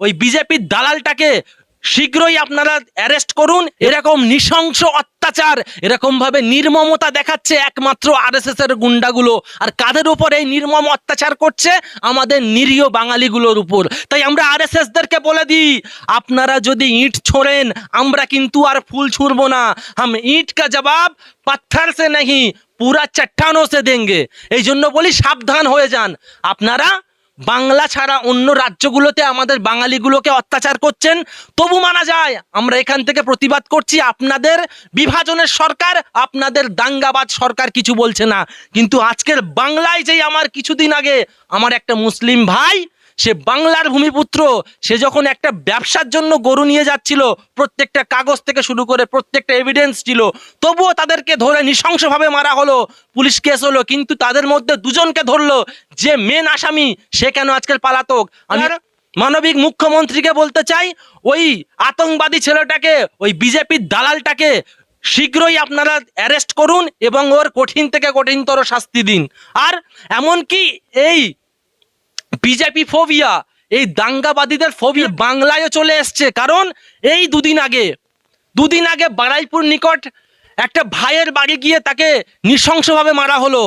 ওই বিজেপির দালালটাকে শীঘ্রই আপনারা অ্যারেস্ট করুন। এরকম নৃশংস অত্যাচার, এরকম ভাবে নির্মমতা দেখাচ্ছে একমাত্র আরএসএস এর গুন্ডাগুলো। আর কাদের উপর এই নির্মম অত্যাচার করছে? আমাদের নিরীহ বাঙালিগুলোর উপর। তাই আমরা আরএসএস দেরকে বলে দিই, আপনারা যদি ইট ছোড়েন আমরা কিন্তু আর ফুল ছুঁড়বো না। হাম ইট কা জবাব পাথর সে नहीं পুরা চট্টানো সে দেंगे। এই জন্য বলি সাবধান হয়ে যান। আপনারা বাংলা ছাড়া অন্য রাজ্যগুলোতে আমাদের বাঙালিগুলোকে অত্যাচার করছেন, তবু মানা যায়। আমরা এখান থেকে প্রতিবাদ করছি। আপনাদের বিভাজনের সরকার, আপনাদের দাঙ্গাবাজ সরকার কিছু বলছে না। কিন্তু আজকের বাংলায় যেই আমার কিছুদিন আগে আমার একটা মুসলিম ভাই, সে বাংলার ভূমিপুত্র, সে যখন একটা ব্যবসার জন্য গরু নিয়ে যাচ্ছিল, প্রত্যেকটা কাগজ থেকে শুরু করে প্রত্যেকটা এভিডেন্স ছিল, তবুও তাদেরকে ধরে নৃশংসভাবে মারা হলো, পুলিশ কেস হলো। কিন্তু তাদের মধ্যে দুজনকে ধরলো, যে মেন আসামি সে কেন আজকাল পালাতক? আমি মানবিক মুখ্যমন্ত্রীকে বলতে চাই, ওই আতঙ্কবাদী ছেলেটাকে, ওই বিজেপির দালালটাকে শীঘ্রই আপনারা অ্যারেস্ট করুন এবং ওর কঠিন থেকে কঠিনতর শাস্তি দিন। আর এমনকি এই বিজেপি ফোবিয়া, এই দাঙ্গাবাদীদের ফোবিয়া বাংলায় চলে এসছে। কারণ এই দুদিন আগে বারাইপুর নিকট একটা ভাইয়ের বাড়ি গিয়ে তাকে নৃশংসভাবে মারা হলো।